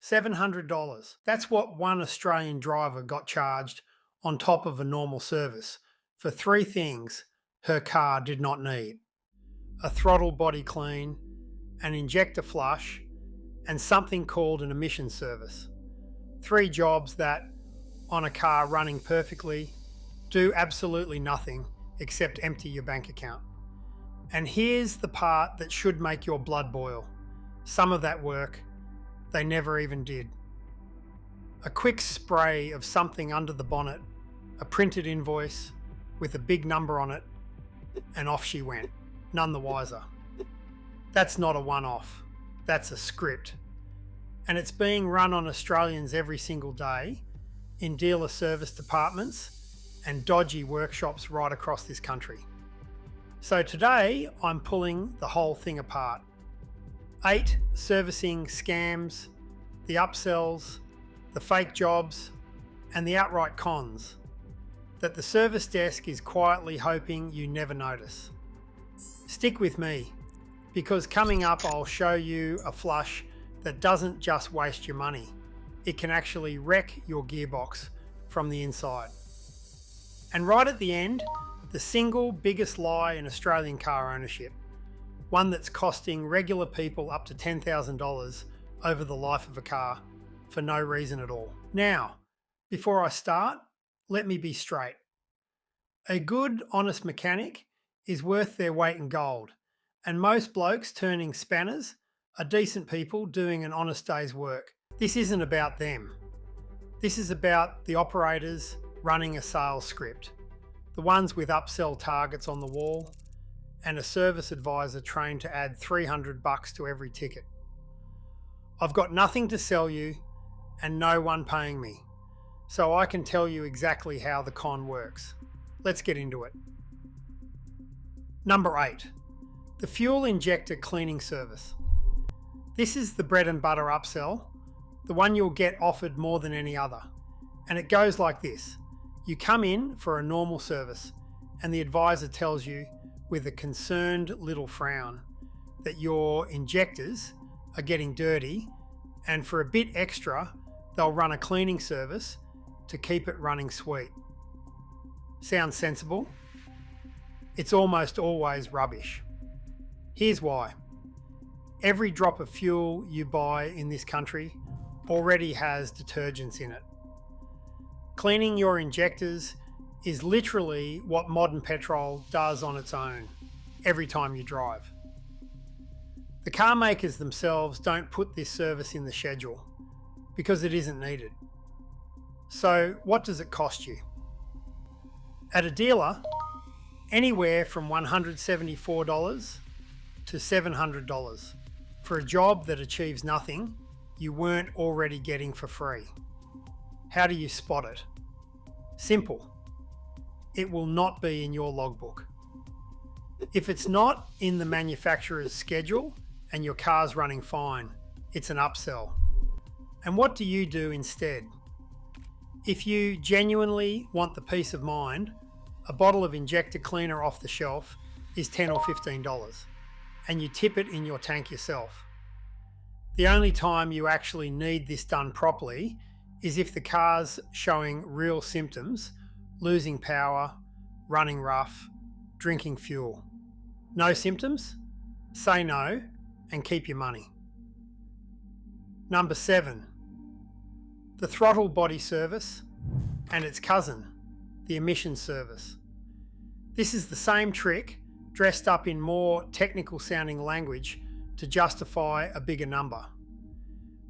$700. That's what one Australian driver got charged on top of a normal service for three things her car did not need: a throttle body clean, an injector flush, and something called an emission service. Three jobs that, on a car running perfectly, do absolutely nothing except empty your bank account. And here's the part that should make your blood boil. Some of that work they never even did. A quick spray of something under the bonnet, a printed invoice with a big number on it, and off she went, none the wiser. That's not a one-off, that's a script. And it's being run on Australians every single day in dealer service departments and dodgy workshops right across this country. So today I'm pulling the whole thing apart. 8 servicing scams, the upsells, the fake jobs, and the outright cons that the service desk is quietly hoping you never notice. Stick with me, because coming up I'll show you a flush that doesn't just waste your money, it can actually wreck your gearbox from the inside. And right at the end, the single biggest lie in Australian car ownership, one that's costing regular people up to $10,000 over the life of a car for no reason at all. Now, before I start, let me be straight. A good, honest mechanic is worth their weight in gold, and most blokes turning spanners are decent people doing an honest day's work. This isn't about them. This is about the operators running a sales script, the ones with upsell targets on the wall, and a service advisor trained to add $300 to every ticket. I've got nothing to sell you and no one paying me, so I can tell you exactly how the con works. Let's get into it. Number 8, the fuel injector cleaning service. This is the bread and butter upsell, the one you'll get offered more than any other. And it goes like this. You come in for a normal service and the advisor tells you with a concerned little frown that your injectors are getting dirty, and for a bit extra, they'll run a cleaning service to keep it running sweet. Sounds sensible? It's almost always rubbish. Here's why. Every drop of fuel you buy in this country already has detergents in it. Cleaning your injectors is literally what modern petrol does on its own every time you drive. The car makers themselves don't put this service in the schedule because it isn't needed. So what does it cost you? At a dealer, anywhere from $174 to $700 for a job that achieves nothing you weren't already getting for free. How do you spot it? Simple. It will not be in your logbook. If it's not in the manufacturer's schedule and your car's running fine, it's an upsell. And what do you do instead? If you genuinely want the peace of mind, a bottle of injector cleaner off the shelf is $10 or $15, and you tip it in your tank yourself. The only time you actually need this done properly is if the car's showing real symptoms: losing power, running rough, drinking fuel. No symptoms? Say no and keep your money. Number 7, the throttle body service and its cousin, the emission service. This is the same trick dressed up in more technical sounding language to justify a bigger number.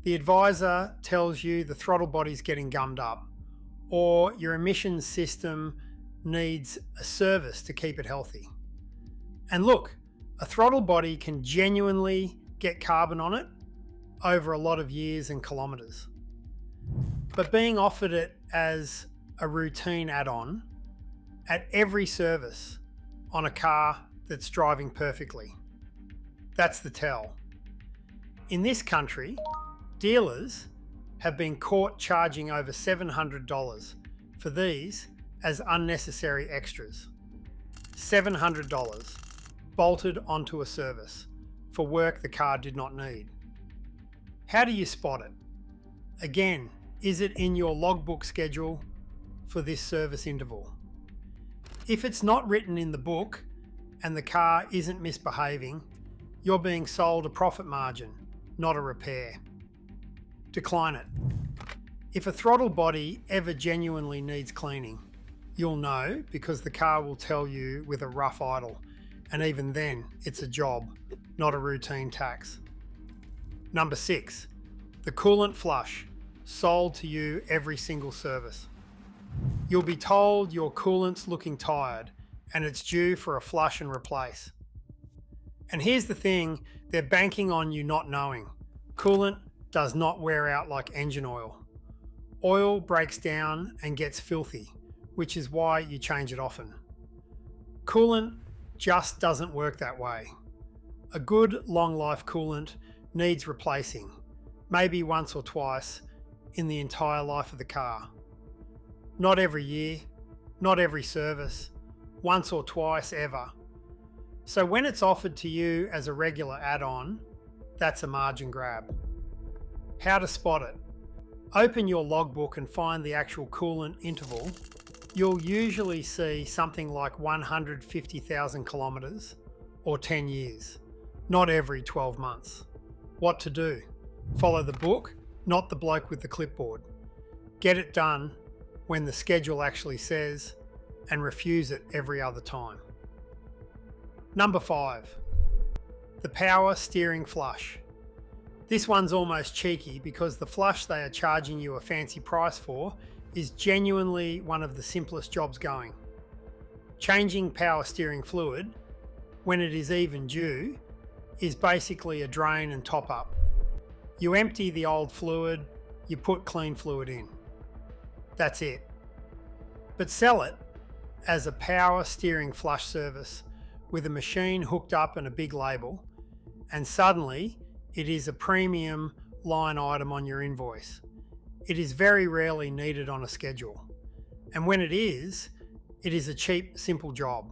The advisor tells you the throttle body's getting gummed up, or your emissions system needs a service to keep it healthy. And look, a throttle body can genuinely get carbon on it over a lot of years and kilometres. But being offered it as a routine add-on at every service on a car that's driving perfectly, that's the tell. In this country, dealers have been caught charging over $700 for these as unnecessary extras. $700 bolted onto a service for work the car did not need. How do you spot it? Again, is it in your logbook schedule for this service interval? If it's not written in the book and the car isn't misbehaving, you're being sold a profit margin, not a repair. Decline it. If a throttle body ever genuinely needs cleaning, you'll know because the car will tell you with a rough idle, and even then, it's a job, not a routine tax. Number 6, the coolant flush, sold to you every single service. You'll be told your coolant's looking tired and it's due for a flush and replace. And here's the thing, they're banking on you not knowing. Coolant does not wear out like engine oil. Oil breaks down and gets filthy, which is why you change it often. Coolant just doesn't work that way. A good long life coolant needs replacing, maybe once or twice in the entire life of the car. Not every year, not every service, once or twice ever. So when it's offered to you as a regular add-on, that's a margin grab. How to spot it? Open your logbook and find the actual coolant interval. You'll usually see something like 150,000 kilometres or 10 years, not every 12 months. What to do? Follow the book, not the bloke with the clipboard. Get it done when the schedule actually says, and refuse it every other time. Number 5, the power steering flush. This one's almost cheeky because the flush they are charging you a fancy price for is genuinely one of the simplest jobs going. Changing power steering fluid, when it is even due, is basically a drain and top up. You empty the old fluid, you put clean fluid in. That's it. But sell it as a power steering flush service with a machine hooked up and a big label, and suddenly it is a premium line item on your invoice. It is very rarely needed on a schedule. And when it is a cheap, simple job.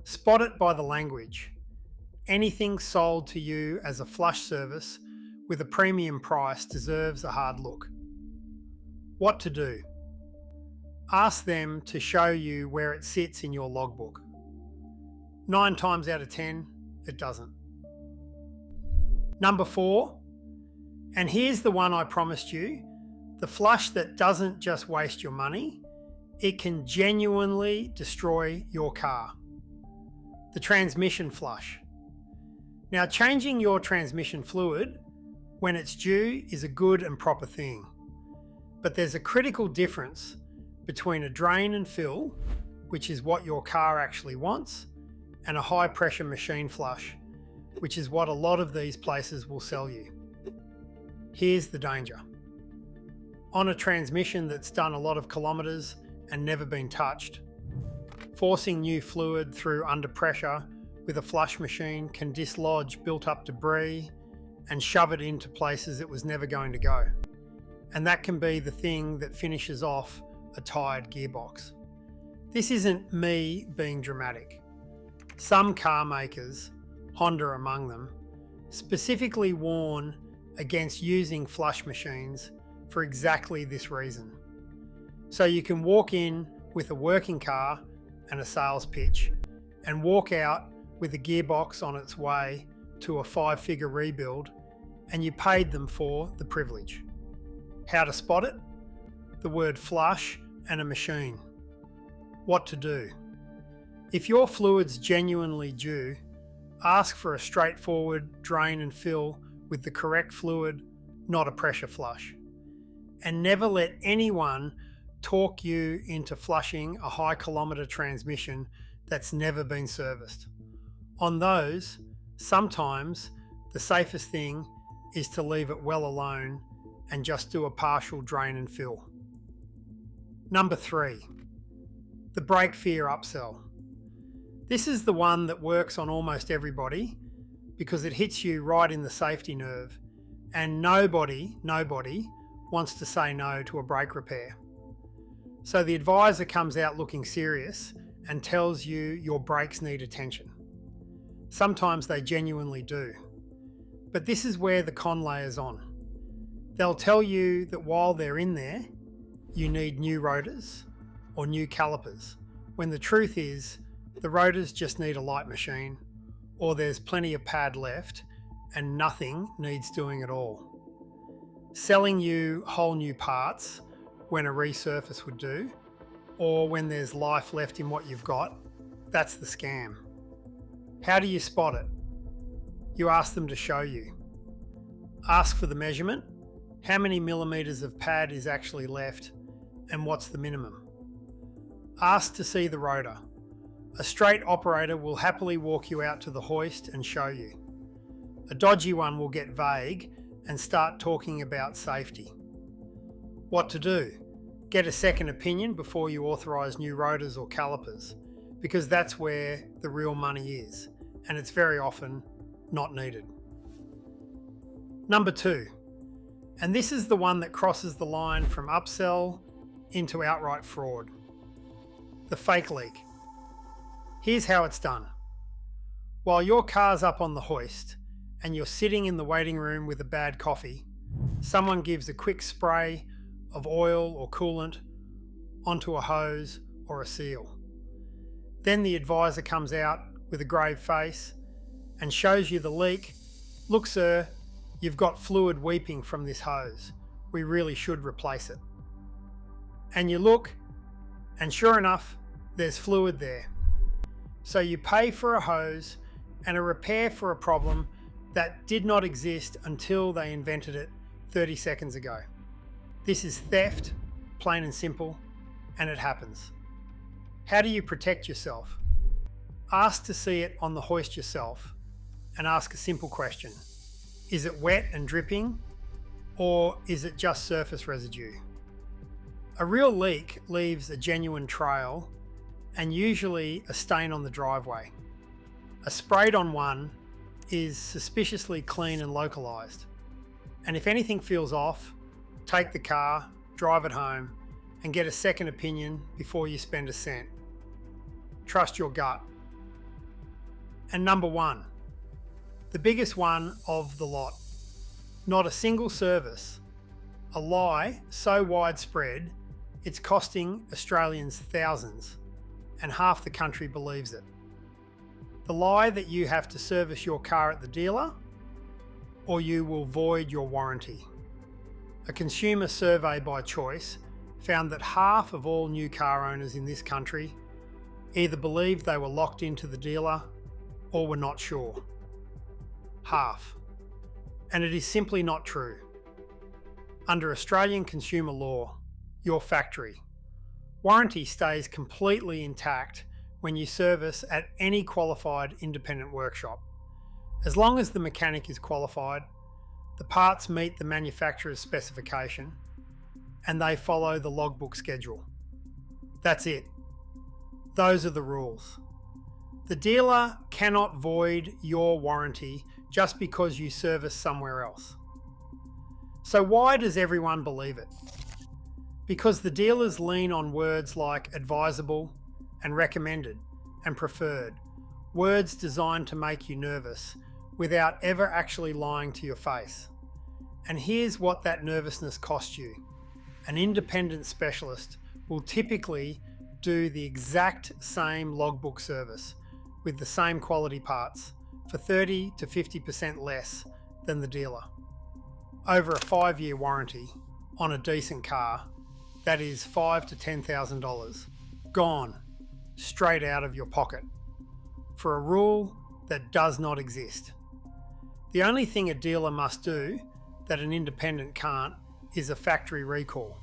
Spot it by the language. Anything sold to you as a flush service with a premium price deserves a hard look. What to do? Ask them to show you where it sits in your logbook. 9 times out of 10, it doesn't. Number 4, and here's the one I promised you, the flush that doesn't just waste your money, it can genuinely destroy your car. The transmission flush. Now, changing your transmission fluid when it's due is a good and proper thing. But there's a critical difference between a drain and fill, which is what your car actually wants, and a high pressure machine flush, which is what a lot of these places will sell you. Here's the danger. On a transmission that's done a lot of kilometres and never been touched, forcing new fluid through under pressure with a flush machine can dislodge built up debris and shove it into places it was never going to go. And that can be the thing that finishes off a tired gearbox. This isn't me being dramatic. Some car makers, Honda among them, specifically warn against using flush machines for exactly this reason. So you can walk in with a working car and a sales pitch and walk out with a gearbox on its way to a 5-figure rebuild, and you paid them for the privilege. How to spot it? The word flush and a machine. What to do? If your fluid's genuinely due, ask for a straightforward drain and fill with the correct fluid, not a pressure flush. And never let anyone talk you into flushing a high kilometre transmission that's never been serviced. On those, sometimes the safest thing is to leave it well alone and just do a partial drain and fill. Number 3, the brake fear upsell. This is the one that works on almost everybody because it hits you right in the safety nerve, and nobody wants to say no to a brake repair. So the advisor comes out looking serious and tells you your brakes need attention. Sometimes they genuinely do. But this is where the con layers on. They'll tell you that while they're in there, you need new rotors or new calipers, when the truth is the rotors just need a light machine, or there's plenty of pad left and nothing needs doing at all. Selling you whole new parts when a resurface would do, or when there's life left in what you've got, that's the scam. How do you spot it? You ask them to show you. Ask for the measurement, how many millimeters of pad is actually left, and what's the minimum. Ask to see the rotor. A straight operator will happily walk you out to the hoist and show you. A dodgy one will get vague and start talking about safety. What to do? Get a second opinion before you authorise new rotors or calipers, because that's where the real money is, and it's very often not needed. Number 2, and this is the one that crosses the line from upsell into outright fraud. The fake leak. Here's how it's done. While your car's up on the hoist and you're sitting in the waiting room with a bad coffee, someone gives a quick spray of oil or coolant onto a hose or a seal. Then the advisor comes out with a grave face and shows you the leak. Look, sir, you've got fluid weeping from this hose. We really should replace it. And you look, and sure enough, there's fluid there. So you pay for a hose and a repair for a problem that did not exist until they invented it 30 seconds ago. This is theft, plain and simple, and it happens. How do you protect yourself? Ask to see it on the hoist yourself and ask a simple question. Is it wet and dripping, or is it just surface residue? A real leak leaves a genuine trail and usually a stain on the driveway. A sprayed on one is suspiciously clean and localised. And if anything feels off, take the car, drive it home, and get a second opinion before you spend a cent. Trust your gut. And number 1, the biggest one of the lot. Not a single service. A lie so widespread, it's costing Australians thousands, and half the country believes it. The lie that you have to service your car at the dealer, or you will void your warranty. A consumer survey by Choice found that half of all new car owners in this country either believed they were locked into the dealer or were not sure. Half. And it is simply not true. Under Australian consumer law, your factory warranty stays completely intact when you service at any qualified independent workshop. As long as the mechanic is qualified, the parts meet the manufacturer's specification, and they follow the logbook schedule. That's it. Those are the rules. The dealer cannot void your warranty just because you service somewhere else. So why does everyone believe it? Because the dealers lean on words like advisable and recommended and preferred, words designed to make you nervous without ever actually lying to your face. And here's what that nervousness costs you. An independent specialist will typically do the exact same logbook service with the same quality parts for 30 to 50% less than the dealer. Over a 5-year warranty on a decent car, that is $5,000 to $10,000, gone straight out of your pocket for a rule that does not exist. The only thing a dealer must do that an independent can't is a factory recall.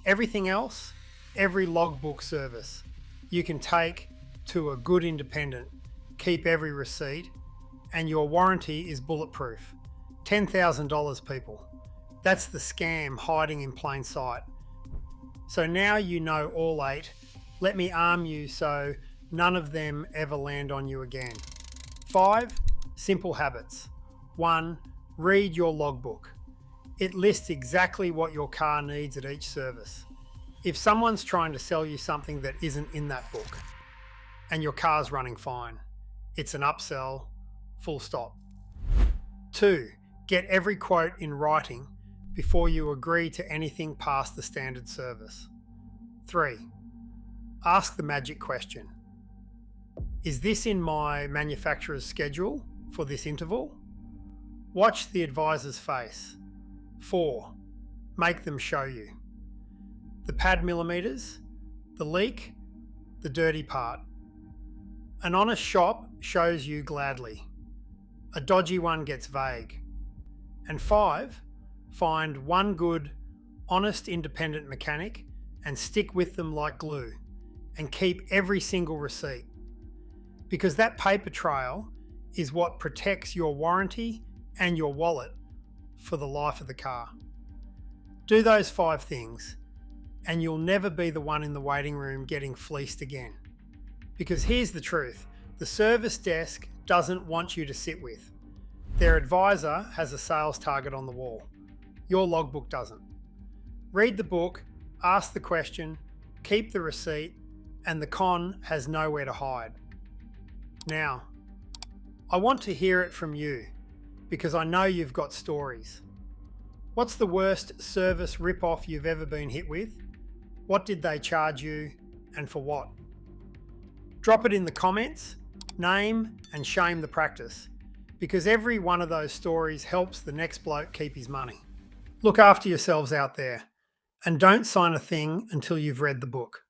Everything else, every logbook service, you can take to a good independent, keep every receipt, and your warranty is bulletproof. $10,000, people. That's the scam hiding in plain sight. So now you know all 8. Let me arm you so none of them ever land on you again. 5 simple habits. 1, read your logbook. It lists exactly what your car needs at each service. If someone's trying to sell you something that isn't in that book, and your car's running fine, it's an upsell, full stop. 2, get every quote in writing before you agree to anything past the standard service. 3. Ask the magic question. Is this in my manufacturer's schedule for this interval? Watch the advisor's face. 4. Make them show you. The pad millimeters, the leak, the dirty part. An honest shop shows you gladly. A dodgy one gets vague. And 5. Find one good, honest independent mechanic and stick with them like glue, and keep every single receipt. Because that paper trail is what protects your warranty and your wallet for the life of the car. Do those 5 things and you'll never be the one in the waiting room getting fleeced again. Because here's the truth, the service desk doesn't want you to sit with. Their advisor has a sales target on the wall. Your logbook doesn't. Read the book, ask the question, keep the receipt, and the con has nowhere to hide. Now, I want to hear it from you because I know you've got stories. What's the worst service rip-off you've ever been hit with? What did they charge you and for what? Drop it in the comments, name and shame the practice, because every one of those stories helps the next bloke keep his money. Look after yourselves out there and don't sign a thing until you've read the book.